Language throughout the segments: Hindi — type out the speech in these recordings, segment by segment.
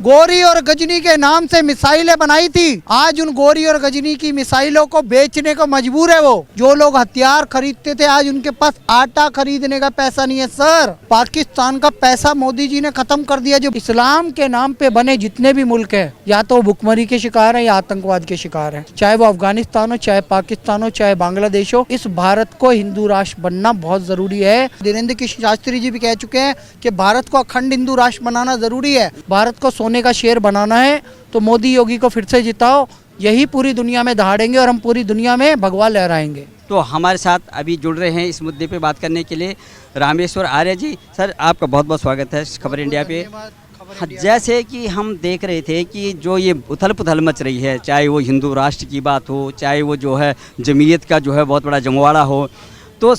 गोरी और गजनी के नाम से मिसाइलें बनाई थी। आज उन गोरी और गजनी की मिसाइलों को बेचने को मजबूर है वो। जो लोग हथियार खरीदते थे आज उनके पास आटा खरीदने का पैसा नहीं है। सर, पाकिस्तान का पैसा मोदी जी ने खत्म कर दिया। जो इस्लाम के नाम पे बने जितने भी मुल्क है, या तो भुखमरी के शिकार है या आतंकवाद के शिकार है, चाहे वो अफगानिस्तान हो, चाहे पाकिस्तान हो, चाहे बांग्लादेश हो। इस भारत को हिंदू राष्ट्र बनना बहुत जरूरी है। धीरेन्द्र कृष्ण शास्त्री जी भी कह चुके हैं कि भारत को अखंड हिंदू राष्ट्र बनाना जरूरी है। भारत को सोने का शेर बनाना है तो मोदी योगी को फिर से जिताओ, यही पूरी दुनिया में दहाड़ेंगे और हम पूरी दुनिया में भगवा लहराएंगे। तो हमारे साथ अभी जुड़ रहे हैं इस मुद्दे पे बात करने के लिए रामेश्वर आर्य जी। सर, आपका बहुत बहुत स्वागत है खबर इंडिया पे। जैसे कि हम देख रहे थे कि जो ये उथल पुथल मच रही है, चाहे वो हिंदू राष्ट्र की बात हो, चाहे वो जो है जमीयत का जो है बहुत बड़ा जमवाड़ा हो, तो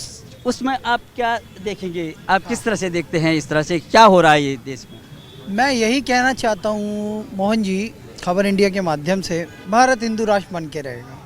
उसमें आप क्या देखेंगे? आप किस तरह से देखते हैं इस तरह से क्या हो रहा है ये देश में? मैं यही कहना चाहता हूँ मोहन जी, खबर इंडिया के माध्यम से, भारत हिंदू राष्ट्र बन के रहेगा।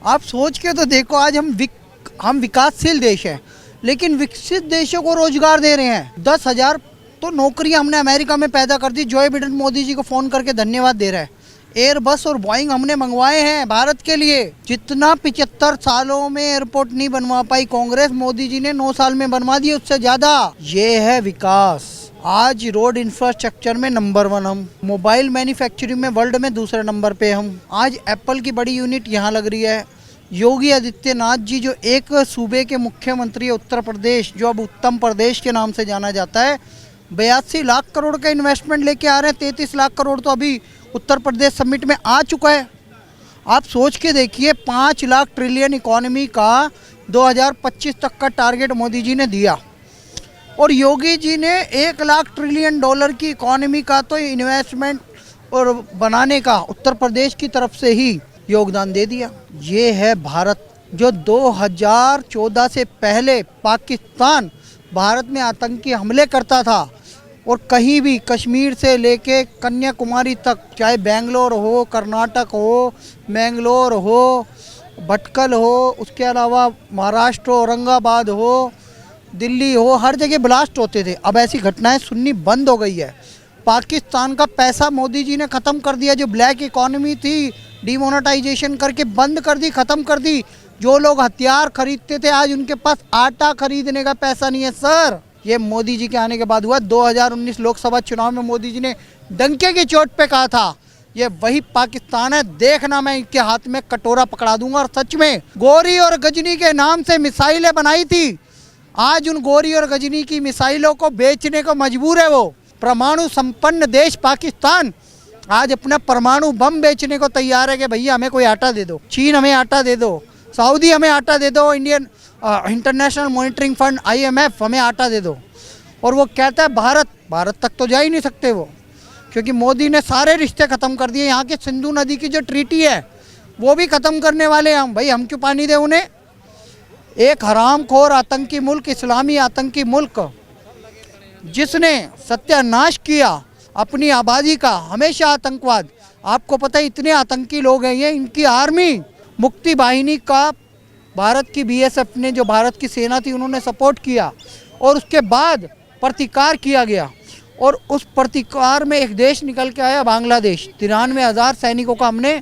आप सोच के तो देखो, आज हम विकासशील देश हैं, लेकिन विकसित देशों को रोजगार दे रहे हैं। 10,000 तो नौकरियां हमने अमेरिका में पैदा कर दी। जो बिडेन मोदी जी को फ़ोन करके धन्यवाद दे रहा है। एयरबस और बोइंग हमने मंगवाए हैं भारत के लिए। जितना 75 सालों में एयरपोर्ट नहीं बनवा पाई कांग्रेस, मोदी जी ने 9 साल में बनवा दिए, उससे ज़्यादा। ये है विकास। आज रोड इंफ्रास्ट्रक्चर में नंबर 1 हम, मोबाइल मैन्युफैक्चरिंग में वर्ल्ड में दूसरे नंबर पे हम। आज एप्पल की बड़ी यूनिट यहाँ लग रही है। योगी आदित्यनाथ जी जो एक सूबे के मुख्यमंत्री है, उत्तर प्रदेश, जो अब उत्तम प्रदेश के नाम से जाना जाता है, 82 लाख करोड़ का इन्वेस्टमेंट लेके आ रहे हैं। 33 लाख करोड़ तो अभी उत्तर प्रदेश समिट में आ चुका है। आप सोच के देखिए, 5 लाख ट्रिलियन इकोनॉमी का 2025 तक का टारगेट मोदी जी ने दिया, और योगी जी ने 1 लाख ट्रिलियन डॉलर की इकोनॉमी का तो इन्वेस्टमेंट और बनाने का उत्तर प्रदेश की तरफ से ही योगदान दे दिया। ये है भारत। जो 2014 से पहले पाकिस्तान भारत में आतंकी हमले करता था, और कहीं भी कश्मीर से लेके कन्याकुमारी तक, चाहे बेंगलोर हो, कर्नाटक हो, मैंगलोर हो, भटकल हो, उसके अलावा महाराष्ट्र औरंगाबाद हो, दिल्ली हो, हर जगह ब्लास्ट होते थे। अब ऐसी घटनाएं सुननी बंद हो गई है। पाकिस्तान का पैसा मोदी जी ने ख़त्म कर दिया। जो ब्लैक इकोनॉमी थी, डिमोनेटाइजेशन करके बंद कर दी, ख़त्म कर दी। जो लोग हथियार खरीदते थे आज उनके पास आटा खरीदने का पैसा नहीं है। सर, ये मोदी जी के आने के बाद हुआ। 2019 लोकसभा चुनाव में मोदी जी ने डंके की चोट पे कहा था, ये वही पाकिस्तान है, देखना मैं इनके हाथ में कटोरा पकड़ा दूंगा। और सच में गोरी और गजनी के नाम से मिसाइलें बनाई थी। आज उन गोरी और गजनी की मिसाइलों को बेचने को मजबूर है वो। परमाणु संपन्न देश पाकिस्तान आज अपना परमाणु बम बेचने को तैयार है कि भैया हमें कोई आटा दे दो, चीन हमें आटा दे दो, सऊदी हमें आटा दे दो, इंटरनेशनल मॉनिटरिंग फंड IMF हमें आटा दे दो। और वो कहता है भारत तक तो जा ही नहीं सकते वो, क्योंकि मोदी ने सारे रिश्ते ख़त्म कर दिए। यहाँ के सिंधु नदी की जो ट्रीटी है वो भी ख़त्म करने वाले हैं हम। भाई हम क्यों पानी दें उन्हें? एक हरामखोर आतंकी मुल्क, इस्लामी आतंकी मुल्क, जिसने सत्यानाश किया अपनी आबादी का, हमेशा आतंकवाद। आपको पता है इतने आतंकी लोग हैं ये। इनकी आर्मी मुक्ति वाहिनी का भारत की BSF ने, जो भारत की सेना थी, उन्होंने सपोर्ट किया, और उसके बाद प्रतिकार किया गया। और उस प्रतिकार में एक देश निकल के आया, बांग्लादेश। 93,000 सैनिकों का हमने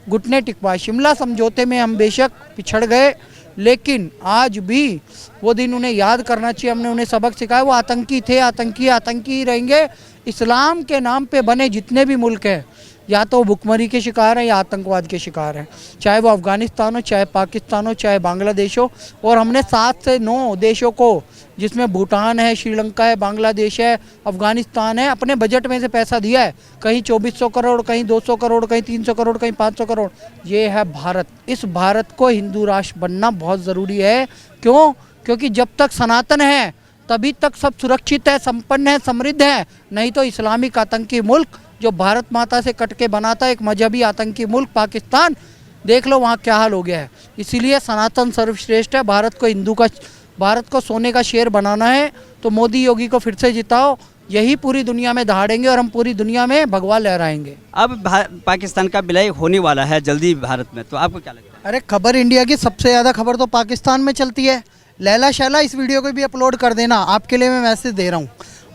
घुटने टिकवाए। शिमला समझौते में हम बेशक पिछड़ गए, लेकिन आज भी वो दिन उन्हें याद करना चाहिए। हमने उन्हें सबक सिखाया। वो आतंकी थे, आतंकी ही रहेंगे। इस्लाम के नाम पे बने जितने भी मुल्क हैं, या तो भुखमरी के शिकार हैं या आतंकवाद के शिकार हैं, चाहे वो अफगानिस्तान हो, चाहे पाकिस्तान हो, चाहे बांग्लादेश हो। और हमने 7 से 9 देशों को, जिसमें भूटान है, श्रीलंका है, बांग्लादेश है, अफगानिस्तान है, अपने बजट में से पैसा दिया है। कहीं 2400 करोड़, कहीं 200 करोड़, कहीं 300 करोड़, कहीं 500 करोड़। ये है भारत। इस भारत को हिंदू राष्ट्र बनना बहुत ज़रूरी है। क्यों? क्योंकि जब तक सनातन है तभी तक सब सुरक्षित है, संपन्न है, समृद्ध है। नहीं तो इस्लामिक आतंकी मुल्क जो भारत माता से कट के बना था, एक मजहबी आतंकी मुल्क पाकिस्तान, देख लो वहाँ क्या हाल हो गया है। इसीलिए सनातन सर्वश्रेष्ठ है। भारत को सोने का शेर बनाना है तो मोदी योगी को फिर से जिताओ, यही पूरी दुनिया में दहाड़ेंगे और हम पूरी दुनिया में भगवा लहराएंगे। अब पाकिस्तान का विलय होने वाला है जल्दी भारत में, तो आपको क्या लगता है? अरे खबर इंडिया की सबसे ज़्यादा खबर तो पाकिस्तान में चलती है। लैला शैला इस वीडियो को भी अपलोड कर देना, आपके लिए मैं मैसेज दे रहा हूँ।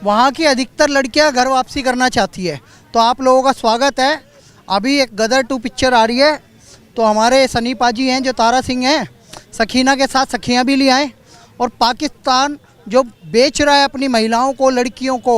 वहाँ की अधिकतर लड़कियाँ घर वापसी करना चाहती है, तो आप लोगों का स्वागत है। अभी एक गदर 2 पिक्चर आ रही है, तो हमारे सनी पाजी हैं जो तारा सिंह हैं, सखीना के साथ सखियाँ भी ले आए। और पाकिस्तान जो बेच रहा है अपनी महिलाओं को, लड़कियों को,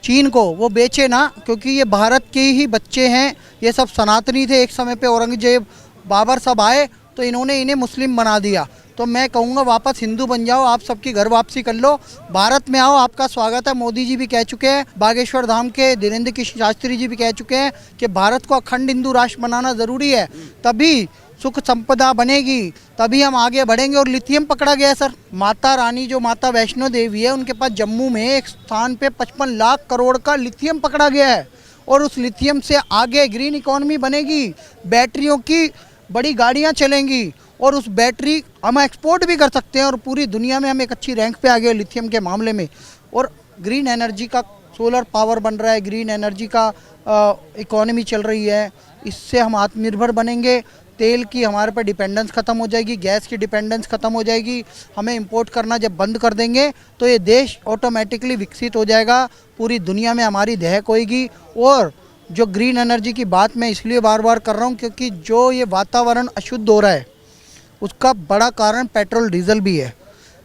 चीन को, वो बेचे ना, क्योंकि ये भारत के ही बच्चे हैं। ये सब सनातनी थे एक समय पे, औरंगजेब, बाबर सब आए तो इन्होंने इन्हें मुस्लिम बना दिया। तो मैं कहूँगा वापस हिंदू बन जाओ, आप सबकी घर वापसी कर लो, भारत में आओ, आपका स्वागत है। मोदी जी भी कह चुके हैं, बागेश्वर धाम के धीरेन्द्र कृष्ण शास्त्री जी भी कह चुके हैं कि भारत को अखंड हिंदू राष्ट्र बनाना ज़रूरी है, तभी सुख संपदा बनेगी, तभी हम आगे बढ़ेंगे। और लिथियम पकड़ा गया है सर। माता रानी जो माता वैष्णो देवी है, उनके पास जम्मू में एक स्थान पे 55 लाख करोड़ का लिथियम पकड़ा गया है। और उस लिथियम से आगे ग्रीन इकोनॉमी बनेगी, बैटरियों की बड़ी गाड़ियाँ चलेंगी, और उस बैटरी हम एक्सपोर्ट भी कर सकते हैं, और पूरी दुनिया में हम एक अच्छी रैंक पे आ गए लिथियम के मामले में। और ग्रीन एनर्जी का सोलर पावर बन रहा है, ग्रीन एनर्जी का इकोनॉमी चल रही है, इससे हम आत्मनिर्भर बनेंगे। तेल की हमारे पर डिपेंडेंस ख़त्म हो जाएगी, गैस की डिपेंडेंस ख़त्म हो जाएगी। हमें इंपोर्ट करना जब बंद कर देंगे तो ये देश ऑटोमेटिकली विकसित हो जाएगा, पूरी दुनिया में हमारी दहक होएगी। और जो ग्रीन एनर्जी की बात मैं इसलिए बार बार कर रहा हूँ, क्योंकि जो ये वातावरण अशुद्ध हो रहा है उसका बड़ा कारण पेट्रोल डीजल भी है।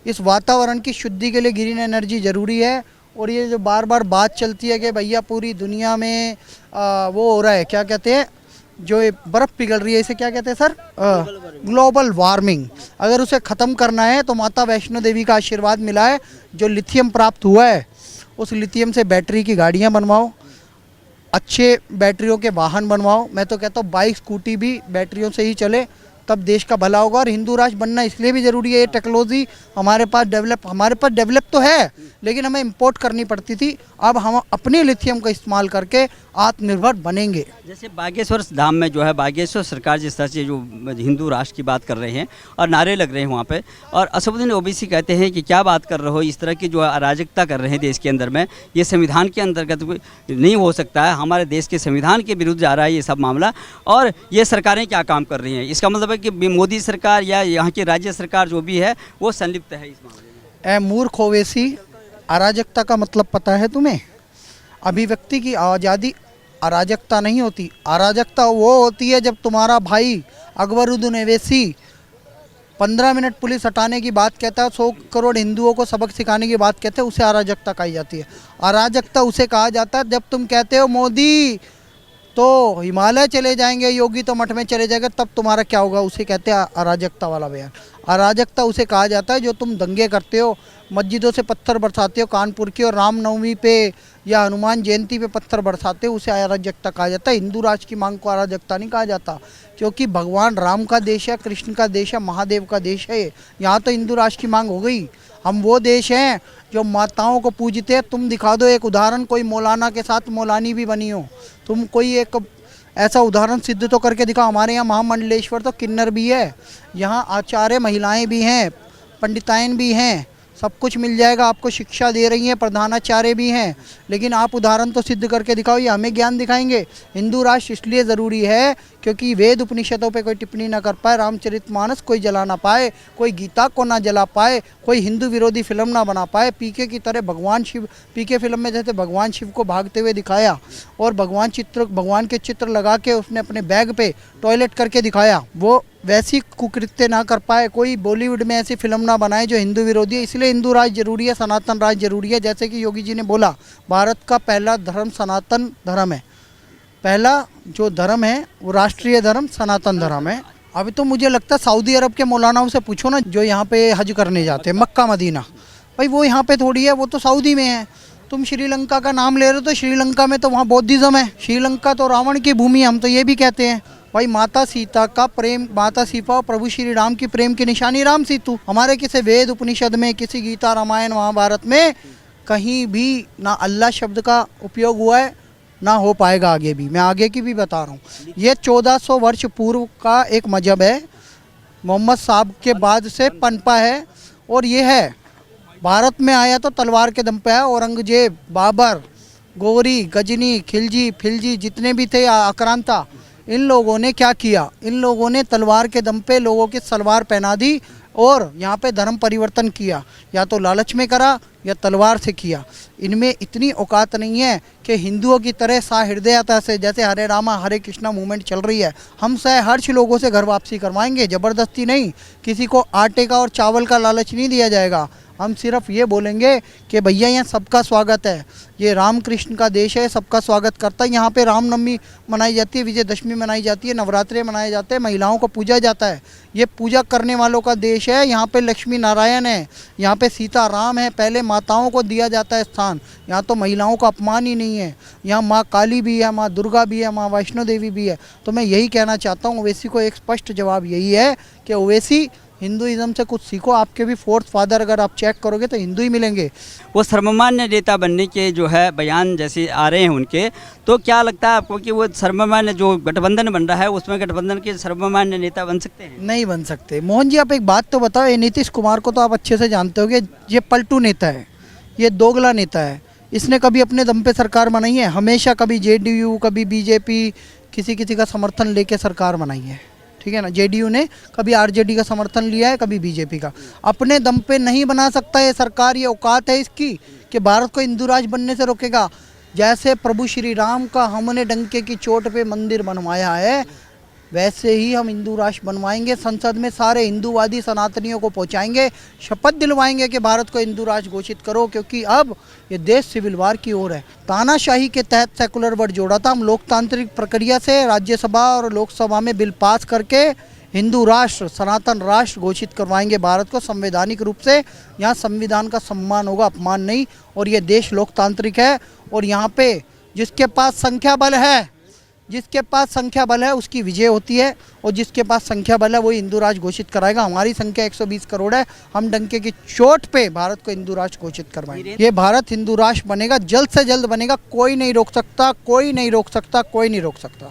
इस वातावरण की शुद्धि के लिए ग्रीन एनर्जी ज़रूरी है। और ये जो बार बार बात चलती है कि भैया पूरी दुनिया में वो हो रहा है, क्या कहते हैं, जो ये बर्फ़ पिघल रही है, इसे क्या कहते हैं सर, ग्लोबल वार्मिंग। अगर उसे ख़त्म करना है तो माता वैष्णो देवी का आशीर्वाद मिला है, जो लिथियम प्राप्त हुआ है, उस लिथियम से बैटरी की गाड़ियाँ बनवाओ, अच्छे बैटरियों के वाहन बनवाओ। मैं तो कहता हूँ बाइक स्कूटी भी बैटरियों से ही चले, तब देश का भला होगा। और हिंदू राष्ट्र बनना इसलिए भी ज़रूरी है, ये टेक्नोलॉजी हमारे पास डेवलप तो है, लेकिन हमें इंपोर्ट करनी पड़ती थी। अब हम अपने लिथियम का इस्तेमाल करके आत्मनिर्भर बनेंगे। जैसे बागेश्वर धाम में जो है, बागेश्वर सरकार जिस तरह से जो हिंदू राष्ट्र की बात कर रहे हैं और नारे लग रहे हैं वहाँ पे, और असदुद्दीन ओवैसी कहते हैं कि क्या बात कर रहे हो, इस तरह की जो अराजकता कर रहे हैं देश के अंदर में, ये संविधान के अंतर्गत नहीं हो सकता है, हमारे देश के संविधान के विरुद्ध जा रहा है ये सब मामला, और ये सरकारें क्या काम कर रही हैं। इसका मतलब है कि मोदी सरकार या यहाँ की राज्य सरकार जो भी है वो संलिप्त है इस मामले में। ए मूर्ख ओवैसी, अराजकता का मतलब पता है तुम्हें? अभिव्यक्ति की आज़ादी अराजकता नहीं होती। अराजकता वो होती है जब तुम्हारा भाई अकबरुद्दीन ओवैसी 15 मिनट पुलिस हटाने की बात कहता है, 100 करोड़ हिंदुओं को सबक सिखाने की बात कहते हैं, उसे अराजकता कही जाती है। अराजकता उसे कहा जाता है जब तुम कहते हो मोदी तो हिमालय चले जाएंगे, योगी तो मठ में चले जाएंगे, तब तुम्हारा क्या होगा, उसे कहते हैं अराजकता वाला बयान। अराजकता उसे कहा जाता है जो तुम दंगे करते हो, मस्जिदों से पत्थर बरसाते हो, कानपुर की और रामनवमी पे या हनुमान जयंती पे पत्थर बरसाते हो, उसे अराजकता कहा जाता है। हिंदू राष्ट्र की मांग को अराजकता नहीं कहा जाता, क्योंकि भगवान राम का देश है, कृष्ण का देश है, महादेव का देश है। यहाँ तो हिंदू राष्ट्र की मांग हो गई। हम वो देश हैं जो माताओं को पूजते हैं। तुम दिखा दो एक उदाहरण, कोई मौलाना के साथ मौलानी भी बनी हो, तुम कोई एक ऐसा उदाहरण सिद्ध तो करके दिखाओ। हमारे यहाँ महामंडलेश्वर तो किन्नर भी है, यहाँ आचार्य महिलाएं भी हैं, पंडिताइन भी हैं, सब कुछ मिल जाएगा। आपको शिक्षा दे रही हैं, प्रधानाचार्य भी हैं, लेकिन आप उदाहरण तो सिद्ध करके दिखाओ, ये हमें ज्ञान दिखाएंगे। हिंदू राष्ट्र इसलिए ज़रूरी है क्योंकि वेद उपनिषदों पे कोई टिप्पणी ना कर पाए, रामचरितमानस कोई जला ना पाए, कोई गीता को ना जला पाए, कोई हिंदू विरोधी फिल्म ना बना पाए। पीके की तरह भगवान शिव, पीके फिल्म में जैसे भगवान शिव को भागते हुए दिखाया और भगवान के चित्र लगा के उसने अपने बैग पे टॉयलेट करके दिखाया, वो वैसी कुकृत्य ना कर पाए। कोई बॉलीवुड में ऐसी फिल्म ना बनाए जो हिंदू विरोधी है। इसलिए हिंदू राज जरूरी है, सनातन राज जरूरी है। जैसे कि योगी जी ने बोला, भारत का पहला धर्म सनातन धर्म है। पहला जो धर्म है वो राष्ट्रीय धर्म सनातन धर्म है। अभी तो मुझे लगता है सऊदी अरब के मौलानाओं से पूछो ना, जो यहाँ पे हज करने जाते हैं, मक्का मदीना, भाई वो यहाँ पे थोड़ी है, वो तो सऊदी में है। तुम श्रीलंका का नाम ले रहे हो तो श्रीलंका में तो वहाँ बौद्धिज्म है। श्रीलंका तो रावण की भूमि है, हम तो ये भी कहते हैं। भाई माता सीता का प्रेम, माता सीता और प्रभु श्री राम की प्रेम की निशानी राम सेतु। हमारे किसी वेद उपनिषद में, किसी गीता रामायण महाभारत में कहीं भी ना अल्लाह शब्द का उपयोग हुआ है, ना हो पाएगा आगे भी। मैं आगे की भी बता रहा हूँ। ये 1400 वर्ष पूर्व का एक मजहब है, मोहम्मद साहब के बाद से पनपा है, और ये है भारत में आया तो तलवार के दम पे है। औरंगजेब, बाबर, गौरी, गजनी, खिलजी, फिलजी जितने भी थे आक्रांता, इन लोगों ने क्या किया? इन लोगों ने तलवार के दम पे लोगों की सलवार पहना दी और यहाँ पे धर्म परिवर्तन किया। या तो लालच में करा, या तलवार से किया। इनमें इतनी औकात नहीं है कि हिंदुओं की तरह सहृदयता से, जैसे हरे रामा हरे कृष्णा मूवमेंट चल रही है, हम सहर्ष लोगों से घर वापसी करवाएंगे, ज़बरदस्ती नहीं। किसी को आटे का और चावल का लालच नहीं दिया जाएगा। हम सिर्फ ये बोलेंगे कि भैया यहाँ सबका स्वागत है, ये रामकृष्ण का देश है, सबका स्वागत करता है। यहाँ पे रामनवमी मनाई जाती है, विजयदशमी मनाई जाती है, नवरात्रे मनाए जाते हैं, महिलाओं को पूजा जाता है। ये पूजा करने वालों का देश है। यहाँ पे लक्ष्मी नारायण है, यहाँ पे सीता राम है, पहले माताओं को दिया जाता है स्थान। यहाँ तो महिलाओं का अपमान ही नहीं है। यहाँ माँ काली भी है, माँ दुर्गा भी है, माँ वैष्णो देवी भी है। तो मैं यही कहना चाहता हूँ, ओवैसी को एक स्पष्ट जवाब यही है कि ओवैसी हिंदुइज्म से कुछ सीखो। आपके भी फोर्थ फादर अगर आप चेक करोगे तो हिंदू ही मिलेंगे। वो सर्वमान्य नेता बनने के जो है बयान जैसे आ रहे हैं उनके, तो क्या लगता है आपको कि वो सर्वमान्य जो गठबंधन बन रहा है उसमें गठबंधन के सर्वमान्य नेता बन सकते हैं? नहीं बन सकते। मोहन जी आप एक बात तो बताओ, ये नीतीश कुमार को तो आप अच्छे से जानते होगे, ये पलटू नेता है, ये दोगला नेता है। इसने कभी अपने दम पे सरकार बनाई है? हमेशा कभी जेडीयू, कभी बीजेपी, किसी किसी का समर्थन लेके सरकार बनाई है, ठीक है ना। जेडीयू ने कभी आरजेडी का समर्थन लिया है, कभी बीजेपी का। अपने दम पे नहीं बना सकता ये सरकार। ये औकात है इसकी कि भारत को हिंदू राज बनने से रोकेगा। जैसे प्रभु श्री राम का हमने डंके की चोट पे मंदिर बनवाया है, वैसे ही हम हिंदू राष्ट्र बनवाएंगे। संसद में सारे हिंदूवादी सनातनियों को पहुंचाएंगे, शपथ दिलवाएंगे कि भारत को हिंदू राष्ट्र घोषित करो, क्योंकि अब ये देश सिविल वार की ओर है। तानाशाही के तहत सेकुलर वर्ड जोड़ा था। हम लोकतांत्रिक प्रक्रिया से राज्यसभा और लोकसभा में बिल पास करके हिंदू राष्ट्र, सनातन राष्ट्र घोषित करवाएंगे भारत को संवैधानिक रूप से। यहाँ संविधान का सम्मान होगा, अपमान नहीं। और ये देश लोकतांत्रिक है, और यहाँ पे जिसके पास संख्या बल है, जिसके पास संख्या बल है उसकी विजय होती है, और जिसके पास संख्या बल है वही हिंदू राष्ट्र घोषित कराएगा। हमारी संख्या 120 करोड़ है। हम डंके की चोट पे भारत को हिंदू राष्ट्र घोषित करवाएंगे। ये भारत हिंदू राष्ट्र बनेगा, जल्द से जल्द बनेगा। कोई नहीं रोक सकता, कोई नहीं रोक सकता, कोई नहीं रोक सकता।